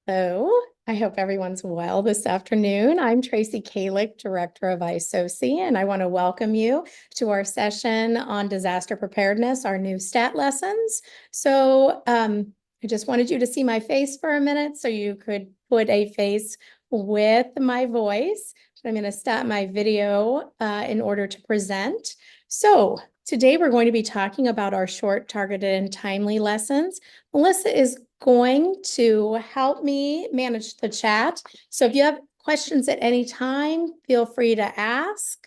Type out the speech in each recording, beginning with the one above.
Hello, I hope everyone's well this afternoon. I'm Tracy Kalick, Director of ISOC, and I want to welcome you to our session on disaster preparedness, our new STAT lessons. I just wanted you to see my face for a minute so you could put a face with my voice. I'm going to stop my video in order to present. So today we're going to be talking about our short, targeted, and timely lessons. Melissa is going to help me manage the chat. So if you have questions at any time, feel free to ask.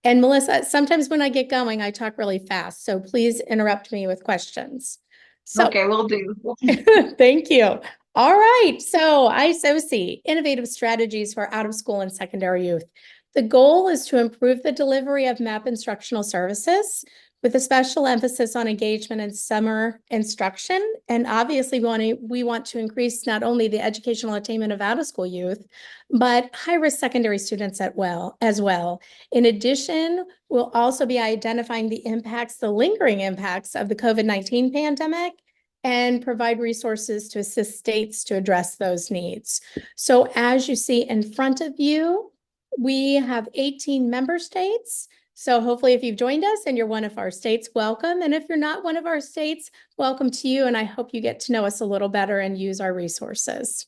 And Melissa, sometimes when I get going, I talk really fast. So please interrupt me with questions. So Okay, we'll do. thank you. All right. So ISOC, Innovative Strategies for Out of School and Secondary Youth. The goal is to improve the delivery of MAP instructional services with a special emphasis on engagement and summer instruction. And obviously, we want to increase not only the educational attainment of out-of-school youth, but high-risk secondary students as well. In addition, we'll also be identifying the impacts, the lingering impacts of the COVID-19 pandemic, and provide resources to assist states to address those needs. So as you see in front of you, we have 18 member states. So hopefully if you've joined us and you're one of our states, welcome. And if you're not one of our states, welcome to you. And I hope you get to know us a little better and use our resources.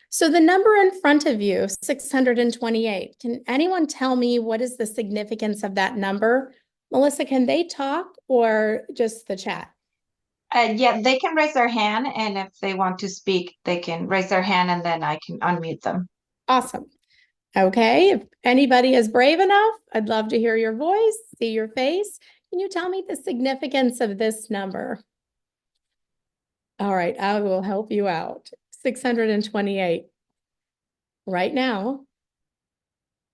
So the number in front of you, 628, can anyone tell me what is the significance of that number? Melissa, can they talk or just the chat? Yeah, they can raise their hand, and if they want to speak, they can raise their hand, and then I can unmute them. Awesome. Okay, if anybody is brave enough, I'd love to hear your voice, see your face. Can you tell me the significance of this number? All right, I will help you out. 628. Right now,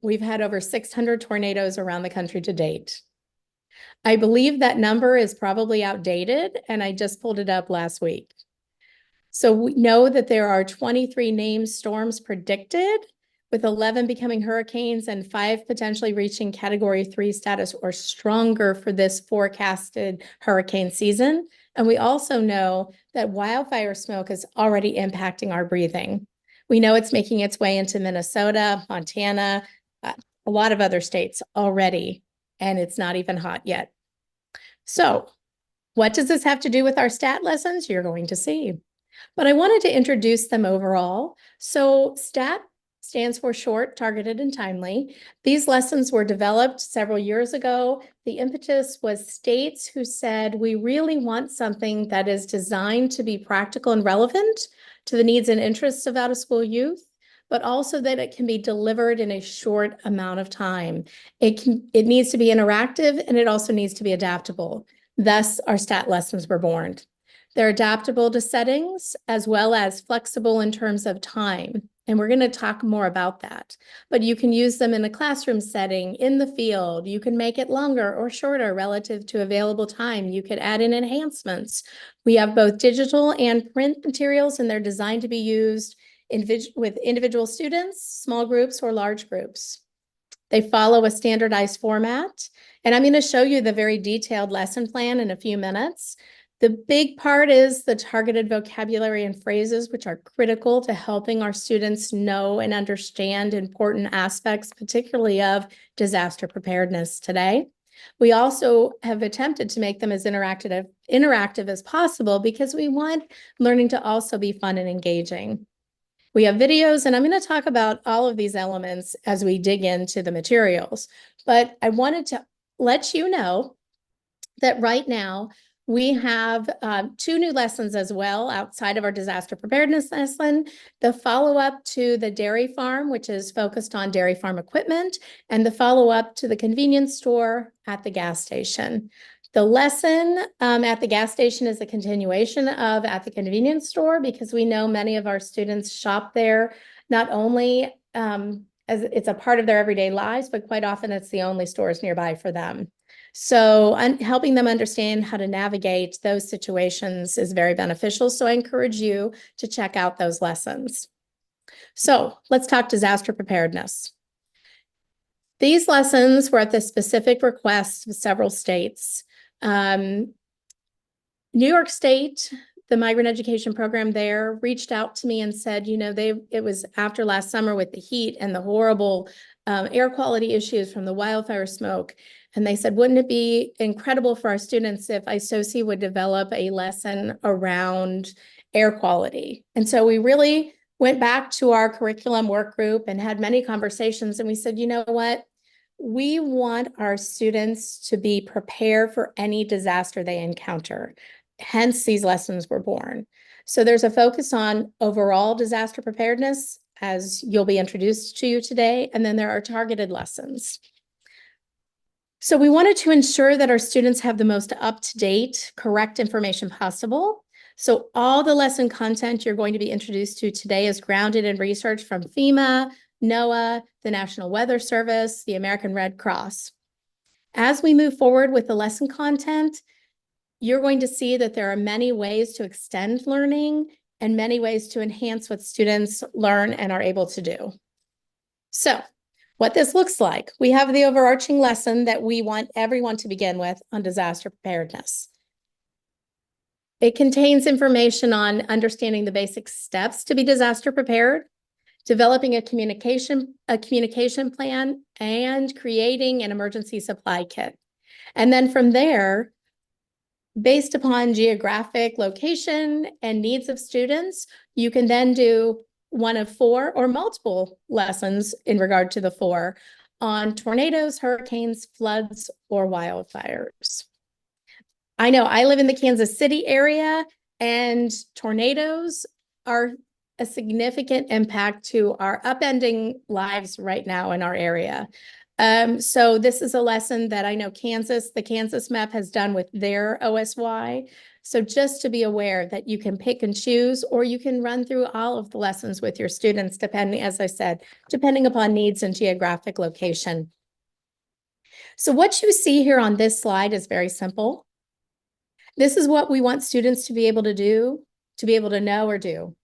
we've had over 600 tornadoes around the country to date. I believe that number is probably outdated, and I just pulled it up last week. So we know that there are 23 named storms predicted, with 11 becoming hurricanes and 5 potentially reaching Category 3 status or stronger for this forecasted hurricane season. And we also know that wildfire smoke is already impacting our breathing. We know it's making its way into Minnesota, Montana, a lot of other states already, and it's not even hot yet. So what does this have to do with our STAT lessons? You're going to see. But I wanted to introduce them overall. So STAT stands for short, targeted, and timely. These lessons were developed several years ago. The impetus was states who said, we really want something that is designed to be practical and relevant to the needs and interests of out-of-school youth, but also that it can be delivered in a short amount of time. It needs to be interactive, and it also needs to be adaptable. Thus, our STAT lessons were born. They're adaptable to settings as well as flexible in terms of time. And we're going to talk more about that. But you can use them in a classroom setting, in the field. You can make it longer or shorter relative to available time. You could add in enhancements. We have both digital and print materials, and they're designed to be used with individual students, small groups, or large groups. They follow a standardized format. And I'm going to show you the very detailed lesson plan in a few minutes. The big part is the targeted vocabulary and phrases, which are critical to helping our students know and understand important aspects, particularly of disaster preparedness today. We also have attempted to make them as interactive as possible because we want learning to also be fun and engaging. We have videos, and I'm going to talk about all of these elements as we dig into the materials. But I wanted to let you know that right now, we have 2 new lessons as well outside of our disaster preparedness lesson. The follow-up to the dairy farm, which is focused on dairy farm equipment, and the follow-up to the convenience store at the gas station. The lesson at the gas station is a continuation of at the convenience store because we know many of our students shop there, not only as it's a part of their everyday lives, but quite often it's the only stores nearby for them. So helping them understand how to navigate those situations is very beneficial. So I encourage you to check out those lessons. So let's talk disaster preparedness. These lessons were at the specific request of several states. New York State, the migrant education program there reached out to me and said, it was after last summer with the heat and the horrible air quality issues from the wildfire smoke. And they said, wouldn't it be incredible for our students if ISOCI would develop a lesson around air quality? And so we really went back to our curriculum work group and had many conversations. And we said, you know what? We want our students to be prepared for any disaster they encounter. Hence, these lessons were born. So there's a focus on overall disaster preparedness, as you'll be introduced to you today, and then there are targeted lessons. So we wanted to ensure that our students have the most up-to-date, correct information possible. So all the lesson content you're going to be introduced to today is grounded in research from FEMA, NOAA, the National Weather Service, the American Red Cross. As we move forward with the lesson content, you're going to see that there are many ways to extend learning and many ways to enhance what students learn and are able to do. So what this looks like, we have the overarching lesson that we want everyone to begin with on disaster preparedness. It contains information on understanding the basic steps to be disaster prepared, developing a communication plan, and creating an emergency supply kit. And then from there, based upon geographic location and needs of students, you can then do one of 4 or multiple lessons in regard to the 4 on tornadoes, hurricanes, floods, or wildfires. I know I live in the Kansas City area, and tornadoes are a significant impact to our upending lives right now in our area. So this is a lesson that I know the Kansas map has done with their OSY. So just to be aware that you can pick and choose, or you can run through all of the lessons with your students, depending, as I said, depending upon needs and geographic location. So what you see here on this slide is very simple. This is what we want students to be able to do, to be able to know or do.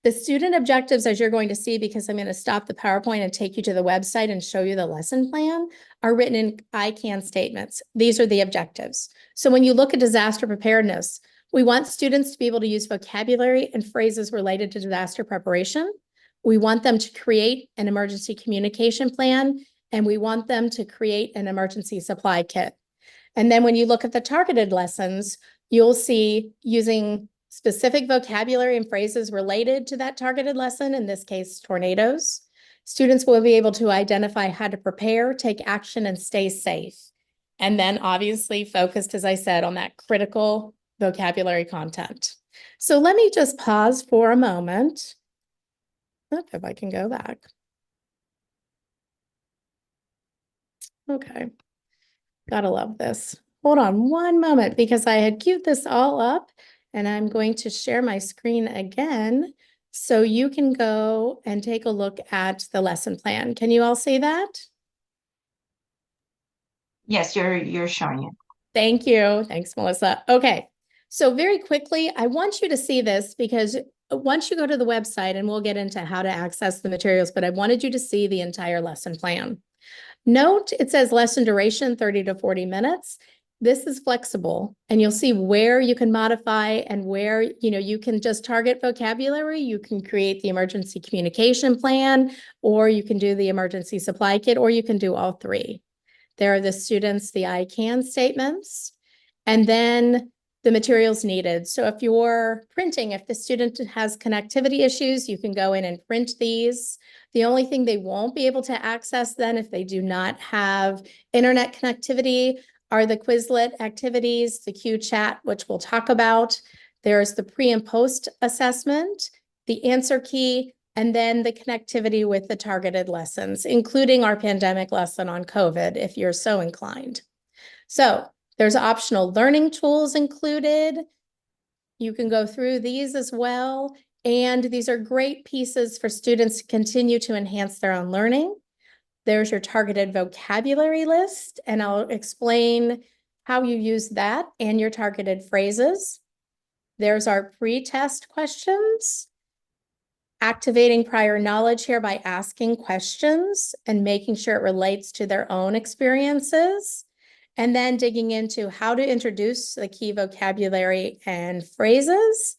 The student objectives, as you're going to see, because I'm going to stop the PowerPoint and take you to the website and show you the lesson plan, are written in I can statements. These are the objectives. So when you look at disaster preparedness, we want students to be able to use vocabulary and phrases related to disaster preparation. We want them to create an emergency communication plan, and we want them to create an emergency supply kit. And then when you look at the targeted lessons, you'll see using specific vocabulary and phrases related to that targeted lesson, in this case, tornadoes. Students will be able to identify how to prepare, take action, and stay safe. And then obviously focused, as I said, on that critical vocabulary content. So let me just pause for a moment. If I can go back. Okay. Gotta love this. Hold on one moment, because I had queued this all up, and I'm going to share my screen again so you can go and take a look at the lesson plan. Can you all see that? Yes, you're showing it. Thank you. Thanks, Melissa. Okay. So very quickly, I want you to see this, because once you go to the website, and we'll get into how to access the materials, but I wanted you to see the entire lesson plan. Note, it says lesson duration 30 to 40 minutes. This is flexible, and you'll see where you can modify and where, you can just target vocabulary. You can create the emergency communication plan, or you can do the emergency supply kit, or you can do all 3. There are the students, the I can statements, and then the materials needed. So if you're printing, if the student has connectivity issues, you can go in and print these. The only thing they won't be able to access then, if they do not have internet connectivity, are the Quizlet activities, the Q chat, which we'll talk about. There's the pre and post assessment, the answer key, and then the connectivity with the targeted lessons, including our pandemic lesson on COVID, if you're so inclined. So there's optional learning tools included. You can go through these as well. And these are great pieces for students to continue to enhance their own learning. There's your targeted vocabulary list, and I'll explain how you use that and your targeted phrases. There's our pre-test questions, activating prior knowledge here by asking questions and making sure it relates to their own experiences. and then digging into how to introduce the key vocabulary and phrases,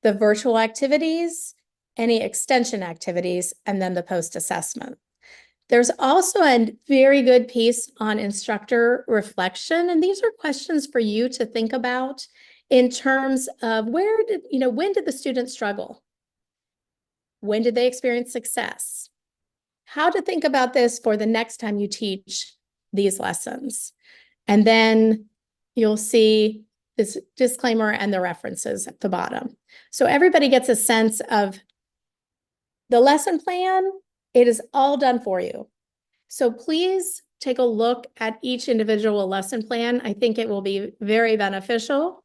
the virtual activities, any extension activities, and then the post-assessment. There's also a very good piece on instructor reflection, and these are questions for you to think about in terms of when did the student struggle? When did they experience success? How to think about this for the next time you teach these lessons. And then you'll see this disclaimer and the references at the bottom. So everybody gets a sense of the lesson plan. It is all done for you. So please take a look at each individual lesson plan. I think it will be very beneficial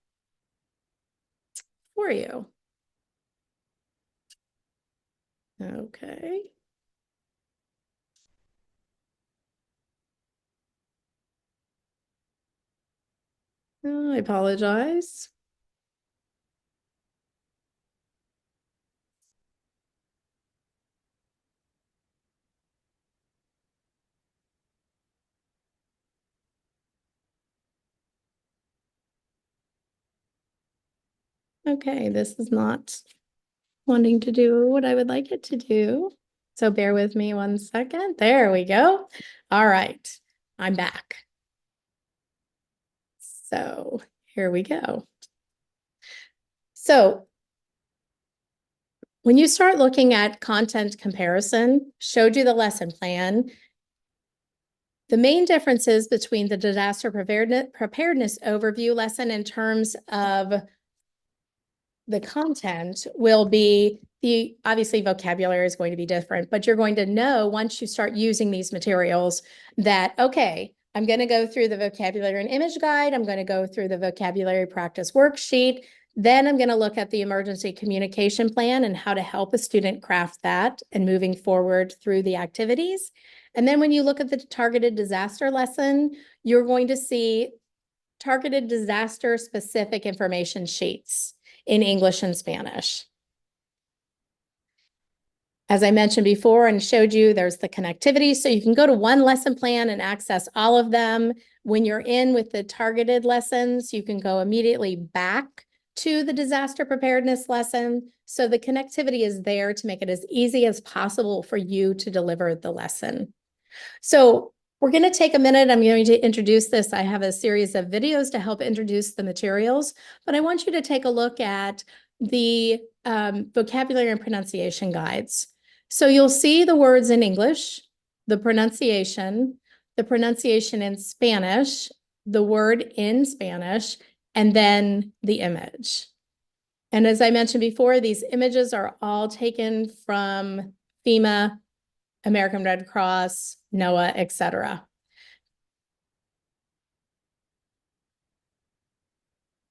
for you. Okay. Oh, I apologize. Okay, this is not wanting to do what I would like it to do. So bear with me 1 second. There we go. All right, I'm back. So here we go. So when you start looking at content comparison, showed you the lesson plan. The main differences between the disaster preparedness overview lesson in terms of the content will be obviously vocabulary is going to be different, but you're going to know once you start using these materials that, okay, I'm going to go through the vocabulary and image guide. I'm going to go through the vocabulary practice worksheet. Then I'm going to look at the emergency communication plan and how to help a student craft that and moving forward through the activities. And then when you look at the targeted disaster lesson, you're going to see targeted disaster specific information sheets in English and Spanish. As I mentioned before and showed you, there's the connectivity. So you can go to one lesson plan and access all of them. When you're in with the targeted lessons, you can go immediately back to the disaster preparedness lesson. So the connectivity is there to make it as easy as possible for you to deliver the lesson. So we're going to take a minute. I'm going to introduce this. I have a series of videos to help introduce the materials, but I want you to take a look at the vocabulary and pronunciation guides. So you'll see the words in English, the pronunciation in Spanish, the word in Spanish, and then the image. And as I mentioned before, these images are all taken from FEMA, American Red Cross, NOAA, etc.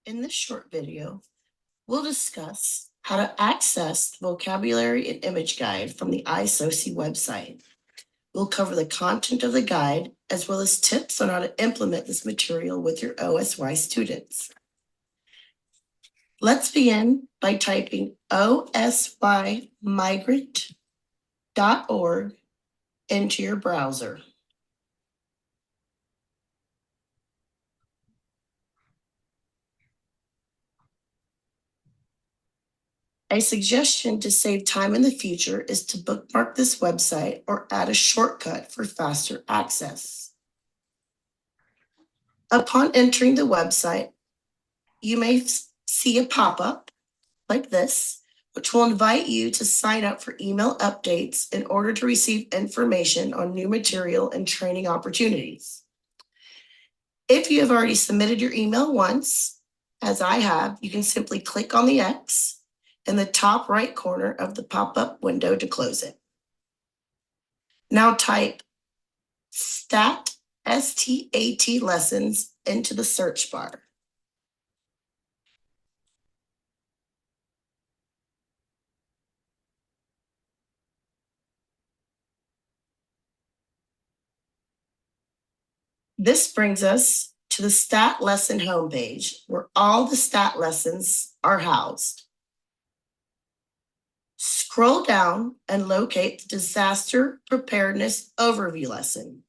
In this short video, we'll discuss how to access the vocabulary and image guide from the iSoci website. We'll cover the content of the guide as well as tips on how to implement this material with your OSY students. Let's begin by typing osymigrant.org into your browser. A suggestion to save time in the future is to bookmark this website or add a shortcut for faster access. Upon entering the website, you may see a pop-up like this, which will invite you to sign up for email updates in order to receive information on new material and training opportunities. If you have already submitted your email once, as I have, you can simply click on the X in the top right corner of the pop-up window to close it. Now type STAT, S-T-A-T lessons into the search bar. This brings us to the STAT lesson homepage, where all the STAT lessons are housed. Scroll down and locate the Disaster Preparedness Overview lesson.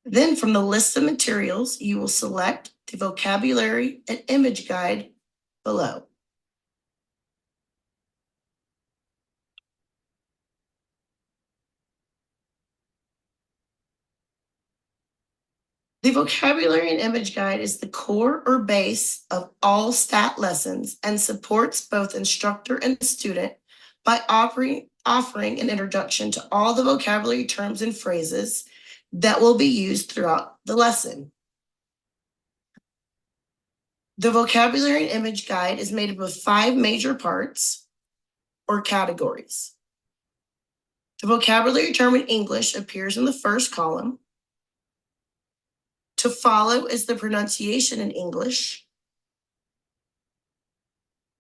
Then from the list of materials, you will select the vocabulary and image guide below. The vocabulary and image guide is the core or base of all STAT lessons and supports both instructor and student by offering an introduction to all the vocabulary terms and phrases that will be used throughout the lesson. The vocabulary and image guide is made up of 5 major parts or categories. The vocabulary term in English appears in the first column. To follow is the pronunciation in English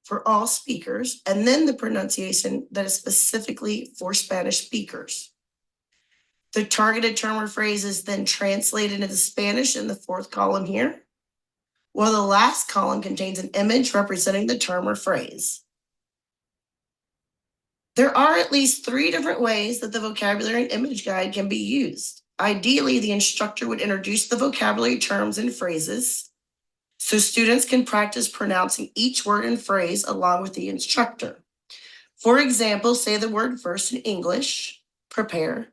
for all speakers, and then the pronunciation that is specifically for Spanish speakers. The targeted term or phrase is then translated into Spanish in the 4th column here, while the last column contains an image representing the term or phrase. There are at least 3 different ways that the vocabulary and image guide can be used. Ideally, the instructor would introduce the vocabulary terms and phrases so students can practice pronouncing each word and phrase along with the instructor. For example, say the word first in English, prepare,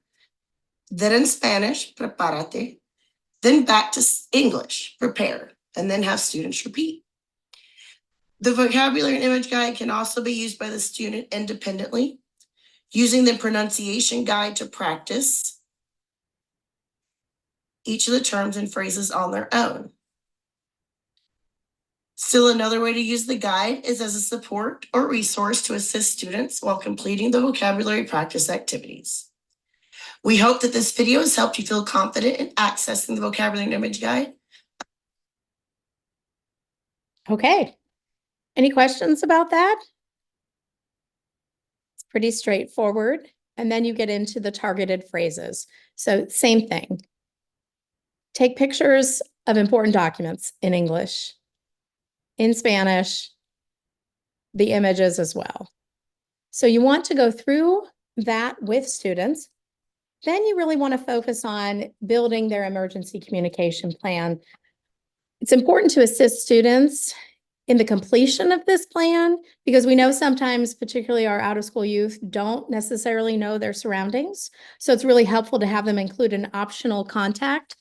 then in Spanish, prepárate, then back to English, prepare, and then have students repeat. The vocabulary and image guide can also be used by the student independently, using the pronunciation guide to practice each of the terms and phrases on their own. Still, another way to use the guide is as a support or resource to assist students while completing the vocabulary practice activities. We hope that this video has helped you feel confident in accessing the vocabulary and image guide. Okay. Any questions about that? It's pretty straightforward. And then you get into the targeted phrases. So same thing. Take pictures of important documents in English, in Spanish, the images as well. So you want to go through that with students. Then you really want to focus on building their emergency communication plan. It's important to assist students in the completion of this plan because we know sometimes, particularly our out-of-school youth, don't necessarily know their surroundings. So it's really helpful to have them include an optional contact,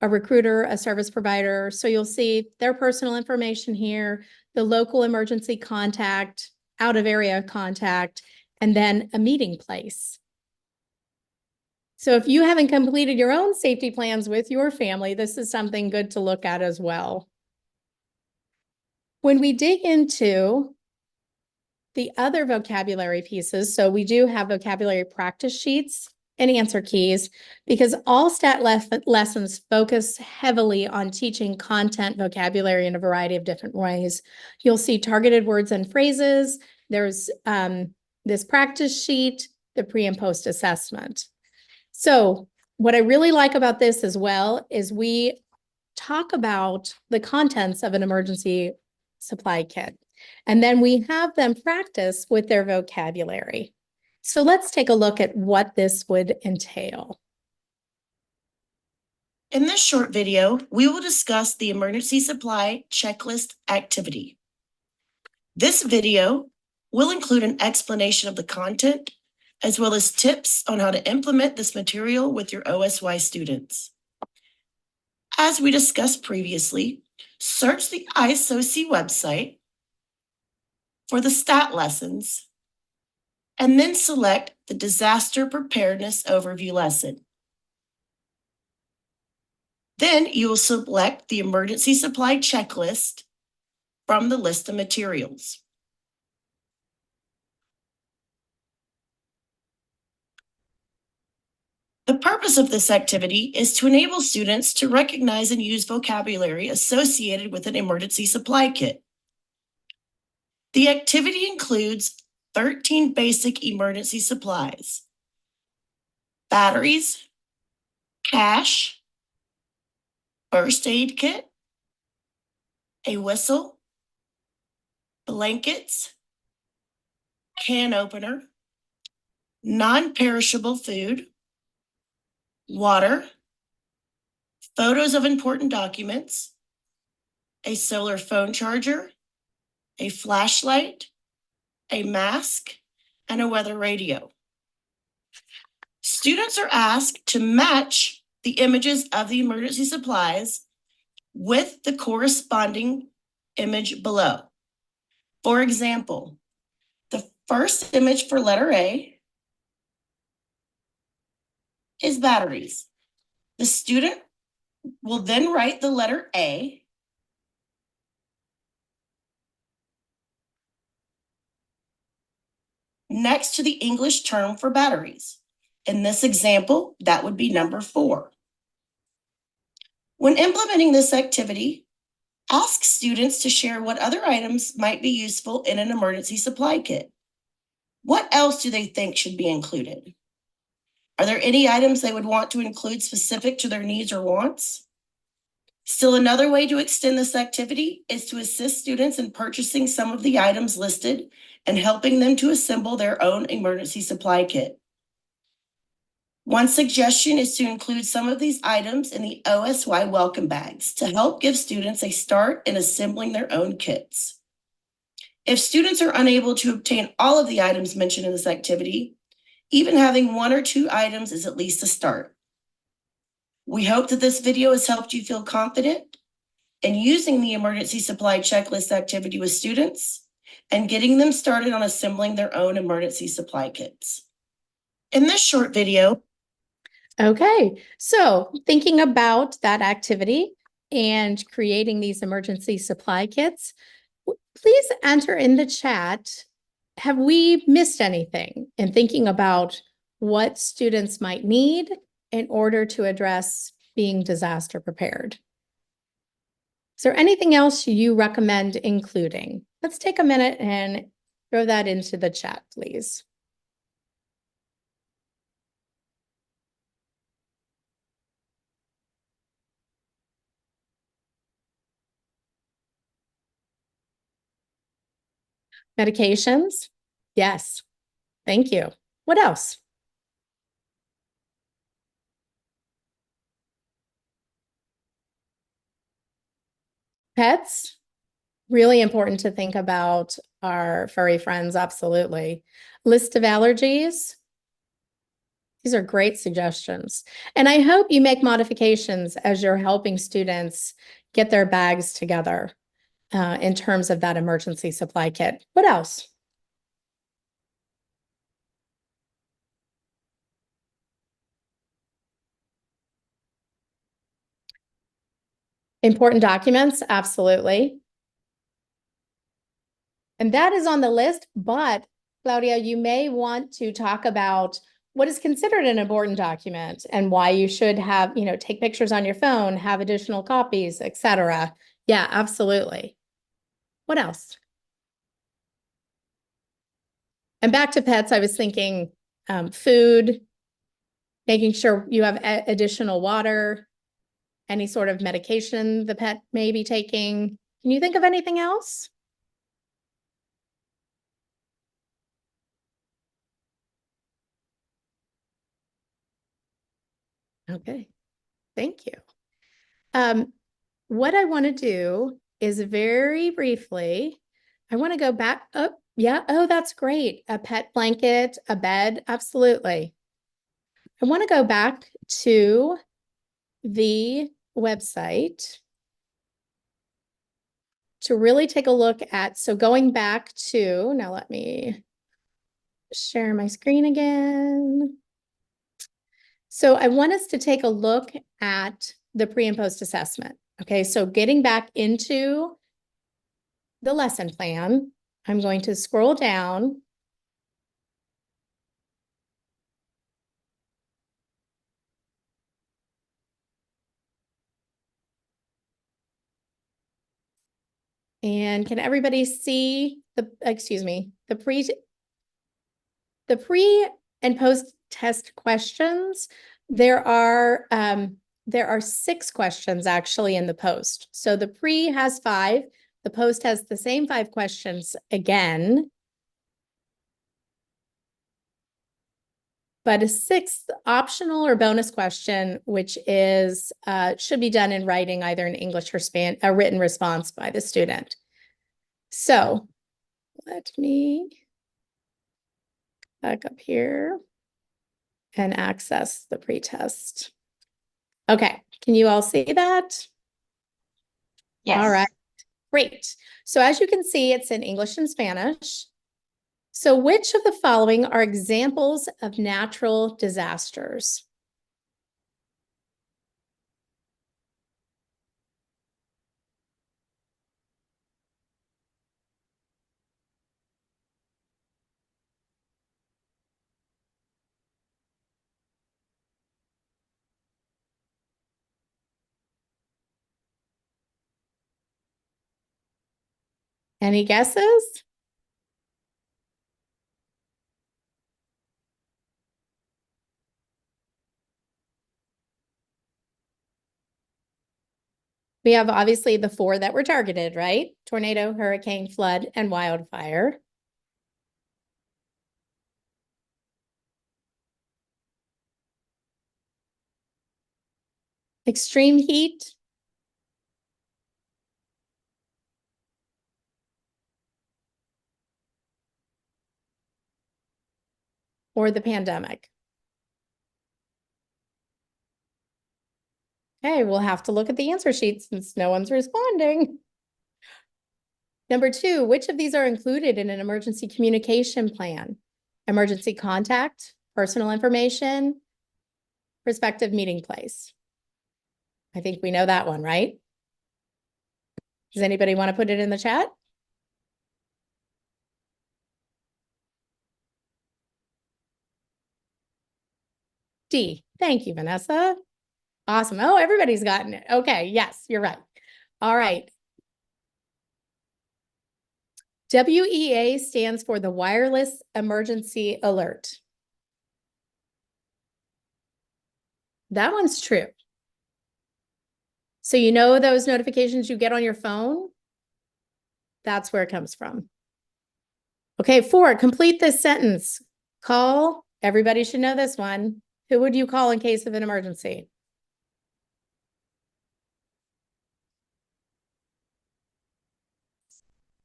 a recruiter, a service provider. So you'll see their personal information here, the local emergency contact, out-of-area contact, and then a meeting place. So if you haven't completed your own safety plans with your family, this is something good to look at as well. When we dig into the other vocabulary pieces, so we do have vocabulary practice sheets and answer keys because all STAT lessons focus heavily on teaching content vocabulary in a variety of different ways. You'll see targeted words and phrases. There's this practice sheet, the pre and post assessment. So what I really like about this as well is we talk about the contents of an emergency supply kit, and then we have them practice with their vocabulary. So let's take a look at what this would entail. In this short video, we will discuss the emergency supply checklist activity. This video will include an explanation of the content, as well as tips on how to implement this material with your OSY students. As we discussed previously, search the ISOC website for the STAT lessons, and then select the Disaster Preparedness Overview lesson. Then you will select the Emergency Supply Checklist from the list of materials. The purpose of this activity is to enable students to recognize and use vocabulary associated with an emergency supply kit. The activity includes 13 basic emergency supplies: batteries, cash, first aid kit, a whistle, blankets, can opener, non-perishable food, water, photos of important documents, a solar phone charger, a flashlight, a mask, and a weather radio. Students are asked to match the images of the emergency supplies with the corresponding image below. For example, the first image for letter A is batteries. The student will then write the letter A next to the English term for batteries. In this example, that would be number 4. When implementing this activity, ask students to share what other items might be useful in an emergency supply kit. What else do they think should be included? Are there any items they would want to include specific to their needs or wants? Still, another way to extend this activity is to assist students in purchasing some of the items listed and helping them to assemble their own emergency supply kit. One suggestion is to include some of these items in the OSY welcome bags to help give students a start in assembling their own kits. If students are unable to obtain all of the items mentioned in this activity, even having 1 or 2 items is at least a start. We hope that this video has helped you feel confident in using the emergency supply checklist activity with students and getting them started on assembling their own emergency supply kits. In this short video, Okay, so thinking about that activity and creating these emergency supply kits, please enter in the chat, have we missed anything in thinking about what students might need in order to address being disaster prepared? Is there anything else you recommend including? Let's take a minute and throw that into the chat, please. Medications? Yes. Thank you. What else? Pets? Really important to think about our furry friends, absolutely. List of allergies? These are great suggestions. And I hope you make modifications as you're helping students get their bags together in terms of that emergency supply kit. What else? Important documents, absolutely. And that is on the list, but Claudia, you may want to talk about what is considered an important document and why you should have, take pictures on your phone, have additional copies, etc. Yeah, absolutely. What else? And back to pets, I was thinking food, making sure you have additional water, any sort of medication the pet may be taking. Can you think of anything else? Okay, thank you. What I want to do is very briefly, I want to go back up. Yeah. Oh, that's great. A pet blanket, a bed. Absolutely. I want to go back to the website to really take a look at, so going back to, now let me share my screen again. So I want us to take a look at the pre and post assessment. Okay, so getting back into the lesson plan, I'm going to scroll down. And can everybody see the pre and post test questions? There are 6 questions actually in the post. So the pre has 5, the post has the same 5 questions again. But a sixth optional or bonus question, which is should be done in writing, either in English or a written response by the student. So let me back up here and access the pretest. Okay, can you all see that? Yes. All right, great. So as you can see, it's in English and Spanish. So which of the following are examples of natural disasters? Any guesses? We have obviously the four that were targeted, right? Tornado, hurricane, flood, and wildfire. Extreme heat, or the pandemic. Okay, we'll have to look at the answer sheet since no one's responding. Number two, which of these are included in an emergency communication plan? Emergency contact, personal information, prospective meeting place. I think we know that one, right? Does anybody want to put it in the chat? D. Thank you, Vanessa. Awesome. Oh, everybody's gotten it. Okay, yes, you're right. All right. WEA stands for the Wireless Emergency Alert. That one's true. So you know those notifications you get on your phone? That's where it comes from. Okay, 4, complete this sentence. Call, everybody should know this one. Who would you call in case of an emergency?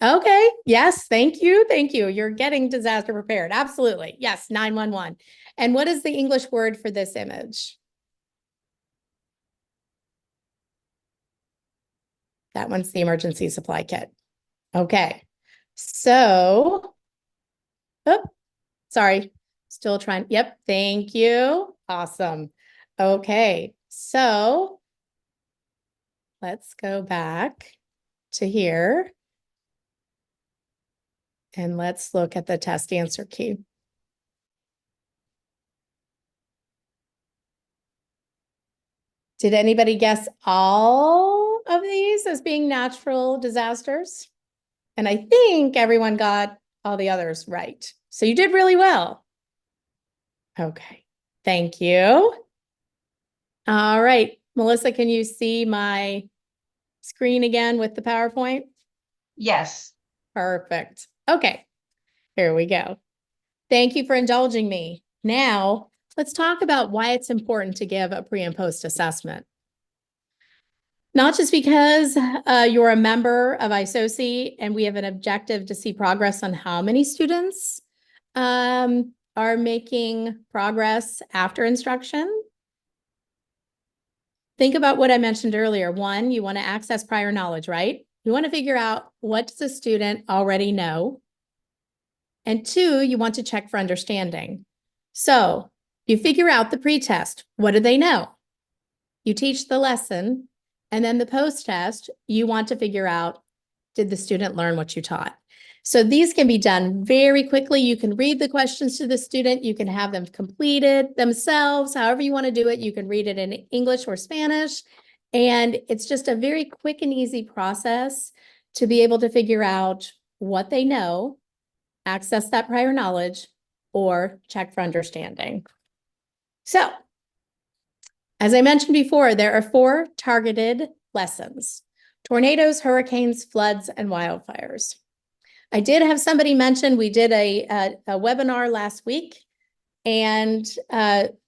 Okay, yes, thank you, thank you. You're getting disaster prepared, absolutely. Yes, 911. And what is the English word for this image? That one's the emergency supply kit. Okay, so, oh, sorry, still trying. Yep, thank you. Awesome. Okay, so let's go back to here. And let's look at the test answer key. Did anybody guess all of these as being natural disasters? And I think everyone got all the others right. So you did really well. Okay, thank you. All right, Melissa, can you see my screen again with the PowerPoint? Yes. Perfect. Okay, here we go. Thank you for indulging me. Now, let's talk about why it's important to give a pre and post assessment. Not just because you're a member of ISOC and we have an objective to see progress on how many students are making progress after instruction. Think about what I mentioned earlier. 1, you want to access prior knowledge, right? You want to figure out what does the student already know. And 2, you want to check for understanding. So you figure out the pretest. What do they know? You teach the lesson. And then the post-test, you want to figure out, did the student learn what you taught? So these can be done very quickly. You can read the questions to the student. You can have them completed themselves. However you want to do it, you can read it in English or Spanish. And it's just a very quick and easy process to be able to figure out what they know, access that prior knowledge, or check for understanding. So, as I mentioned before, there are 4 targeted lessons: tornadoes, hurricanes, floods, and wildfires. I did have somebody mention we did a webinar last week, And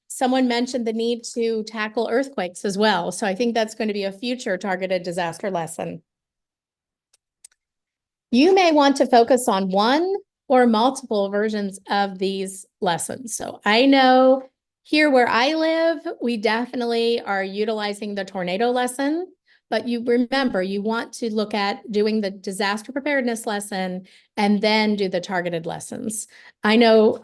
someone mentioned the need to tackle earthquakes as well. So I think that's going to be a future targeted disaster lesson. You may want to focus on one or multiple versions of these lessons. So I know here where I live, we definitely are utilizing the tornado lesson, but you remember, you want to look at doing the disaster preparedness lesson and then do the targeted lessons. I know,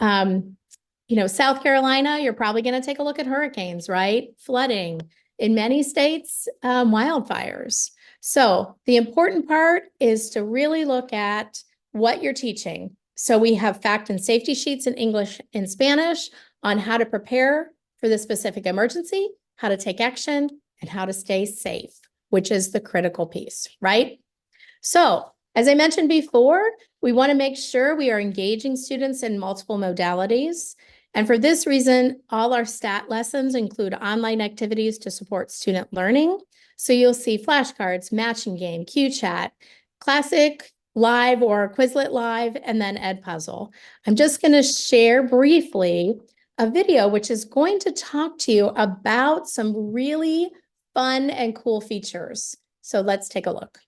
South Carolina, you're probably going to take a look at hurricanes, right? Flooding. In many states, wildfires. So the important part is to really look at what you're teaching. So we have fact and safety sheets in English and Spanish on how to prepare for the specific emergency, how to take action, and how to stay safe, which is the critical piece, right? So as I mentioned before, we want to make sure we are engaging students in multiple modalities. And for this reason, all our STAT lessons include online activities to support student learning. So you'll see flashcards, matching game, Q chat, classic live or Quizlet live, and then Ed Puzzle. I'm just going to share briefly a video which is going to talk to you about some really fun and cool features. So let's take a look.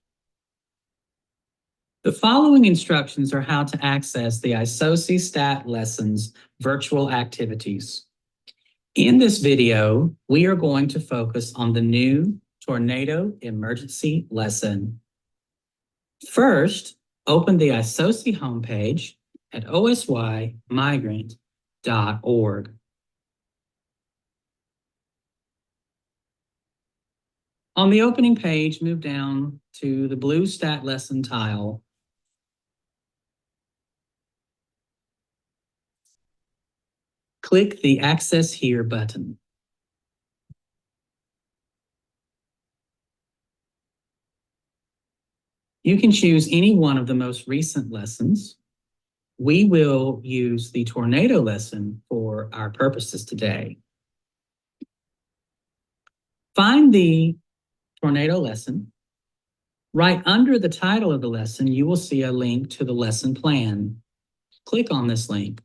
The following instructions are how to access the ISOCI STAT lessons virtual activities. In this video, we are going to focus on the new tornado emergency lesson. First, open the ISOCI homepage at osymigrant.org. On the opening page, move down to the blue STAT lesson tile. Click the Access Here button. You can choose any one of the most recent lessons. We will use the tornado lesson for our purposes today. Find the tornado lesson. Right under the title of the lesson, you will see a link to the lesson plan. Click on this link.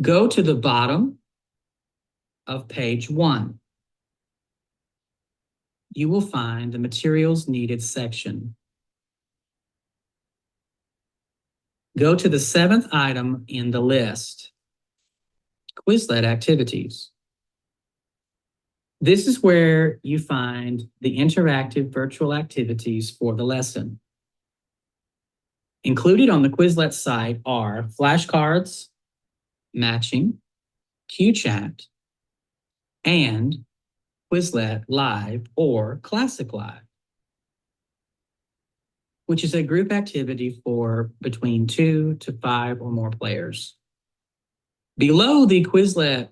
Go to the bottom of page 1. You will find the materials needed section. Go to the 7th item in the list, Quizlet activities. This is where you find the interactive virtual activities for the lesson. Included on the Quizlet site are flashcards, matching, Q chat, and Quizlet Live or Classic Live, which is a group activity for between 2 to 5 or more players. Below the Quizlet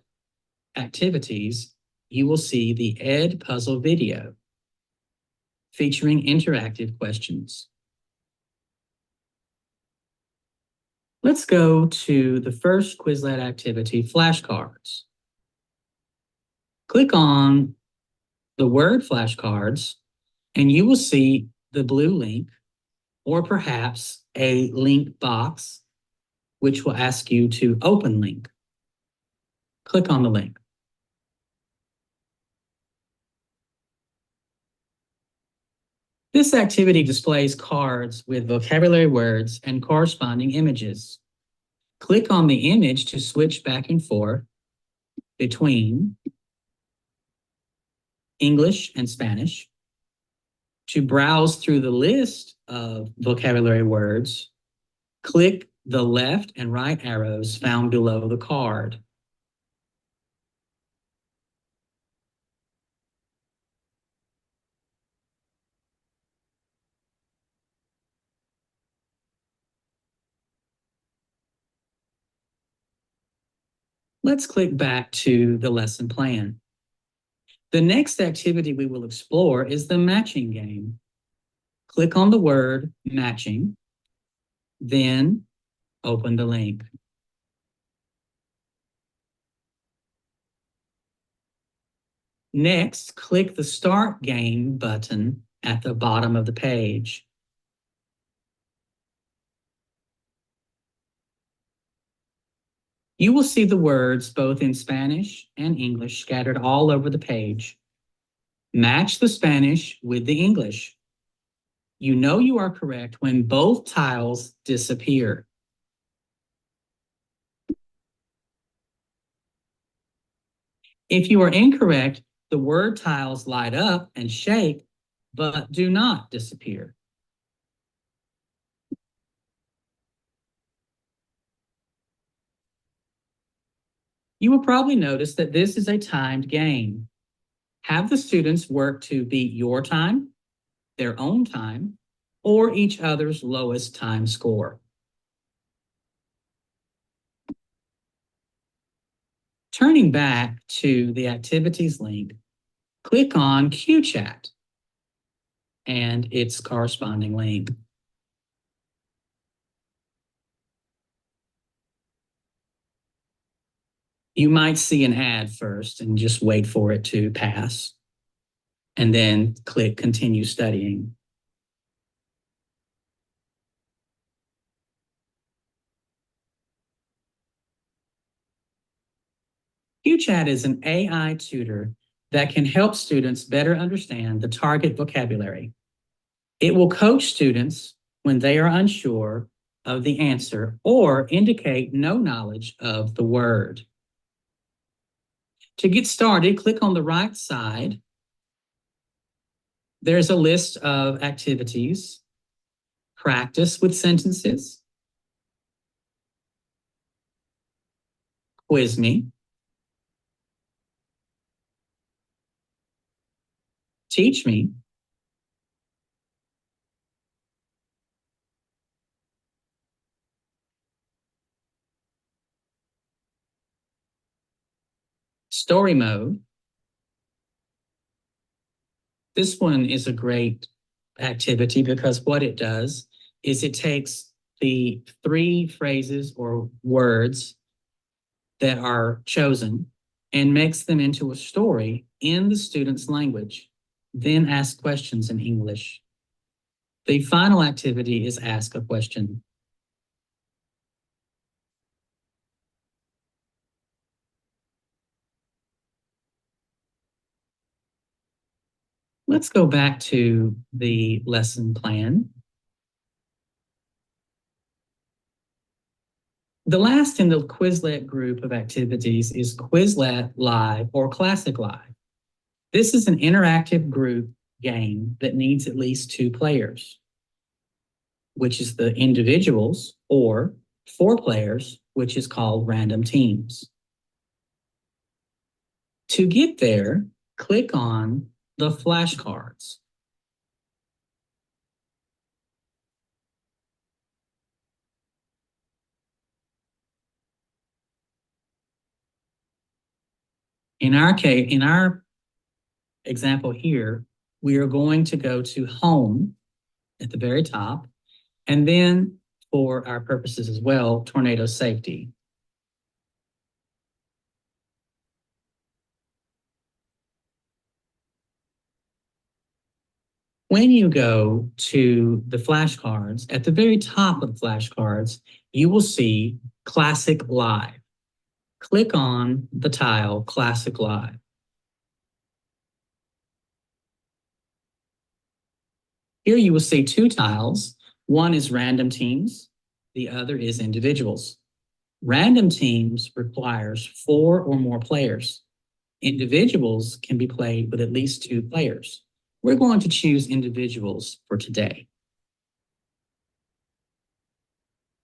activities, you will see the Ed Puzzle video featuring interactive questions. Let's go to the first Quizlet activity, flashcards. Click on the word flashcards, and you will see the blue link, or perhaps a link box, which will ask you to open link. Click on the link. This activity displays cards with vocabulary words and corresponding images. Click on the image to switch back and forth between English and Spanish. To browse through the list of vocabulary words, click the left and right arrows found below the card. Let's click back to the lesson plan. The next activity we will explore is the matching game. Click on the word matching, then open the link. Next, click the Start Game button at the bottom of the page. You will see the words both in Spanish and English scattered all over the page. Match the Spanish with the English. You know you are correct when both tiles disappear. If you are incorrect, the word tiles light up and shake, but do not disappear. You will probably notice that this is a timed game. Have the students work to beat your time, their own time, or each other's lowest time score. Turning back to the activities link, click on QChat and its corresponding link. You might see an ad first and just wait for it to pass, and then click Continue Studying. QChat is an AI tutor that can help students better understand the target vocabulary. It will coach students when they are unsure of the answer or indicate no knowledge of the word. To get started, click on the right side. There's a list of activities. Practice with sentences. Quiz me. Teach me. Story mode. This one is a great activity because what it does is it takes the 3 phrases or words that are chosen and makes them into a story in the student's language, then ask questions in English. The final activity is ask a question. Let's go back to the lesson plan. The last in the Quizlet group of activities is Quizlet Live or Classic Live. This is an interactive group game that needs at least 2 players, which is the individuals, or 4 players, which is called random teams. To get there, click on the flashcards. In our example here, we are going to go to Home at the very top, and then for our purposes as well, Tornado Safety. When you go to the flashcards, at the very top of the flashcards, you will see Classic Live. Click on the tile Classic Live. Here you will see 2 tiles. One is random teams, the other is individuals. Random teams requires 4 or more players. Individuals can be played with at least 2 players. We're going to choose individuals for today.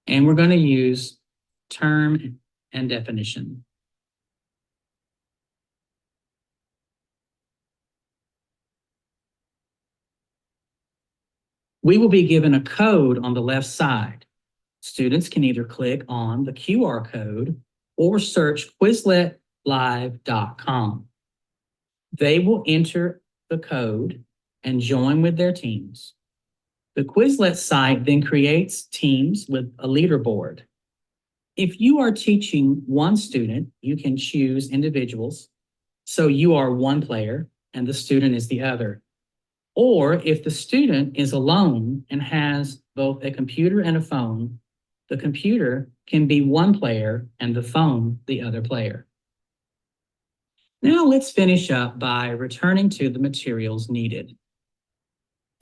And we're going to use term and definition. We will be given a code on the left side. Students can either click on the QR code or search quizletlive.com. They will enter the code and join with their teams. The Quizlet site then creates teams with a leaderboard. If you are teaching one student, you can choose individuals. So you are one player and the student is the other. Or if the student is alone and has both a computer and a phone, the computer can be one player and the phone the other player. Now let's finish up by returning to the materials needed.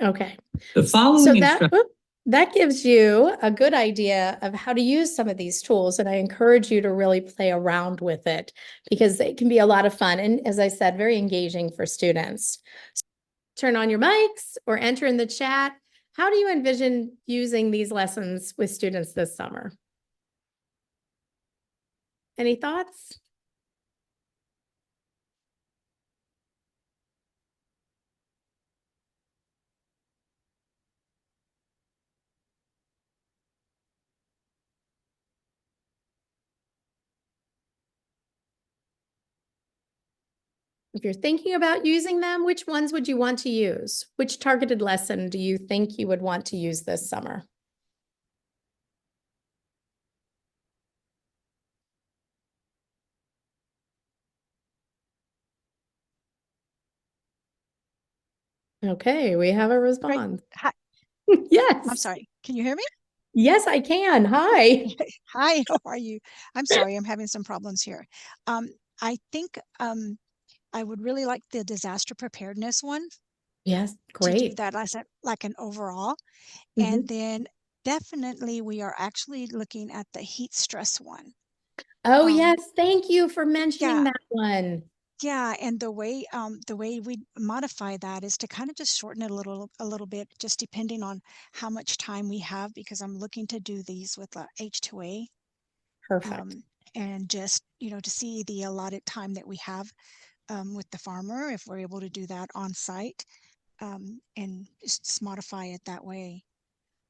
Okay. The following So instructions. that gives you a good idea of how to use some of these tools. And I encourage you to really play around with it because it can be a lot of fun. And as I said, very engaging for students. So turn on your mics or enter in the chat. How do you envision using these lessons with students this summer? Any thoughts? If you're thinking about using them, which ones would you want to use? Which targeted lesson do you think you would want to use this summer? Okay, we have a response. Hi, Yes. I'm sorry. Can you hear me? Yes, I can. Hi. Hi, how are you? I'm sorry, I'm having some problems here. I think I would really like the disaster preparedness one Yes, to do great. that as like an overall. Mhm. And then definitely we are actually looking at the heat stress one. Oh, Um, yes, thank you for mentioning yeah, that one. yeah, and the way we modify that is to kind of just shorten it a little bit, just depending on how much time we have, because I'm looking to do these with H2A. Perfect. And just, to see the allotted time that we have with the farmer, if we're able to do that on site, and just modify it that way.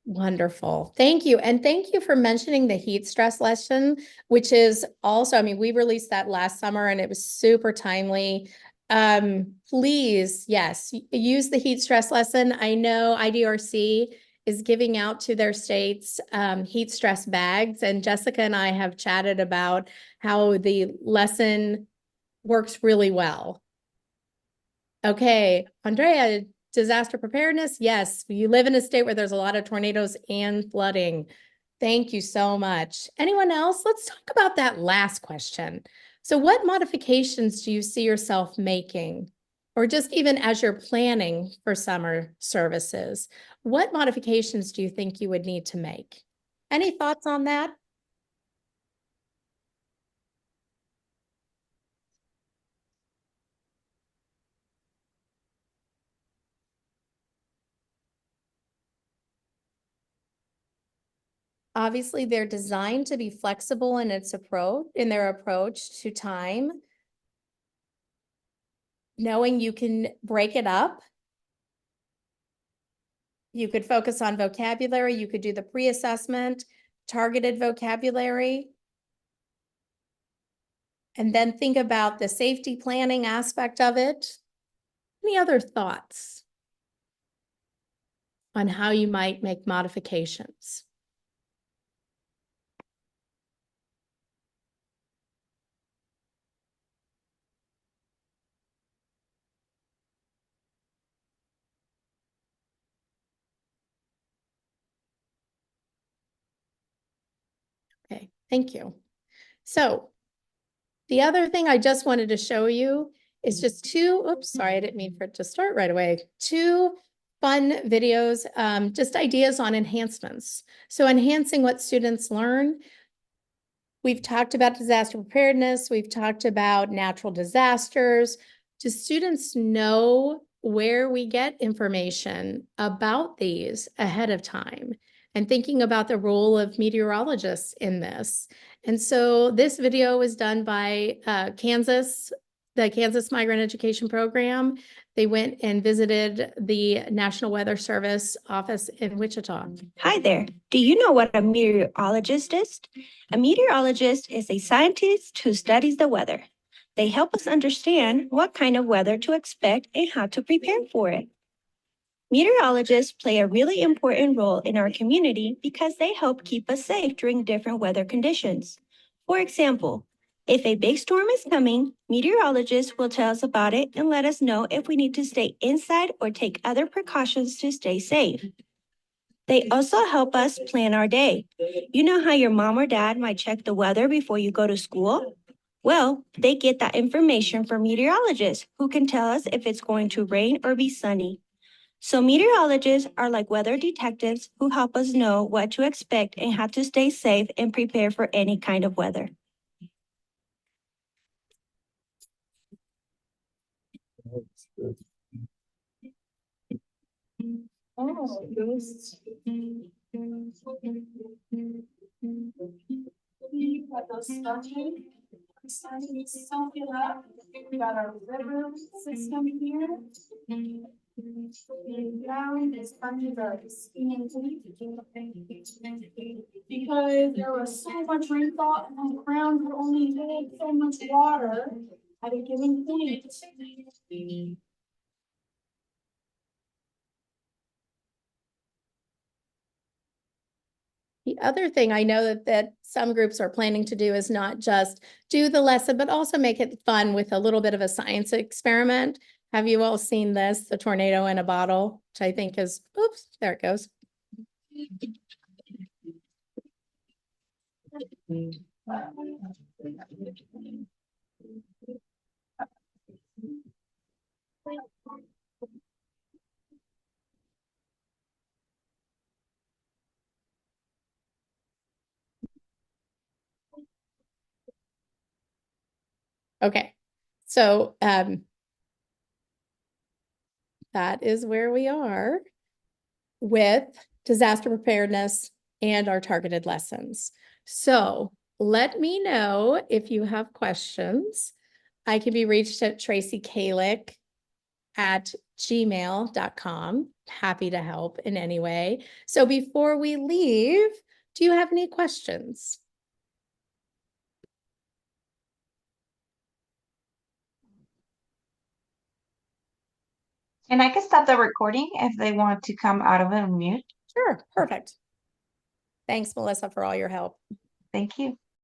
Wonderful. Thank you. And thank you for mentioning the heat stress lesson, which is also, I mean, we released that last summer and it was super timely. Please, yes, use the heat stress lesson. I know IDRC is giving out to their states heat stress bags, and Jessica and I have chatted about how the lesson works really well. Okay, Andrea, disaster preparedness. Yes, you live in a state where there's a lot of tornadoes and flooding. Thank you so much. Anyone else? Let's talk about that last question. So what modifications do you see yourself making? Or just even as you're planning for summer services, what modifications do you think you would need to make? Any thoughts on that? Obviously, they're designed to be flexible in their approach to time. Knowing you can break it up. You could focus on vocabulary. You could do the pre-assessment, targeted vocabulary. And then think about the safety planning aspect of it. Any other thoughts on how you might make modifications? Okay, thank you. So the other thing I just wanted to show you is just oops, sorry, I didn't mean for it to start right away. Two fun videos, just ideas on enhancements. So enhancing what students learn. We've talked about disaster preparedness. We've talked about natural disasters. Do students know where we get information about these ahead of time? And thinking about the role of meteorologists in this. And so this video was done by the Kansas Migrant Education Program. They went and visited the National Weather Service office in Wichita. Hi there. Do you know what a meteorologist is? A meteorologist is a scientist who studies the weather. They help us understand what kind of weather to expect and how to prepare for it. Meteorologists play a really important role in our community because they help keep us safe during different weather conditions. For example, if a big storm is coming, meteorologists will tell us about it and let us know if we need to stay inside or take other precautions to stay safe. They also help us plan our day. You know how your mom or dad might check the weather before you go to school? Well, they get that information from meteorologists who can tell us if it's going to rain or be sunny. So meteorologists are like weather detectives who help us know what to expect and how to stay safe and prepare for any kind of weather. We got our river system here. Down is under the skiing because there was so much rainfall and the ground would only hold so much water at a given point. The other thing I know that some groups are planning to do is not just do the lesson, but also make it fun with a little bit of a science experiment. Have you all seen this, the tornado in a bottle, which I think is, oops, there it goes. Okay, so that is where we are with disaster preparedness and our targeted lessons. So let me know if you have questions. I can be reached at tracykalick@gmail.com. Happy to help in any way. So before we leave, do you have any questions? And I can stop the recording if they want to come out of it and mute. Sure, perfect. Thanks, Melissa, for all your help. Thank you.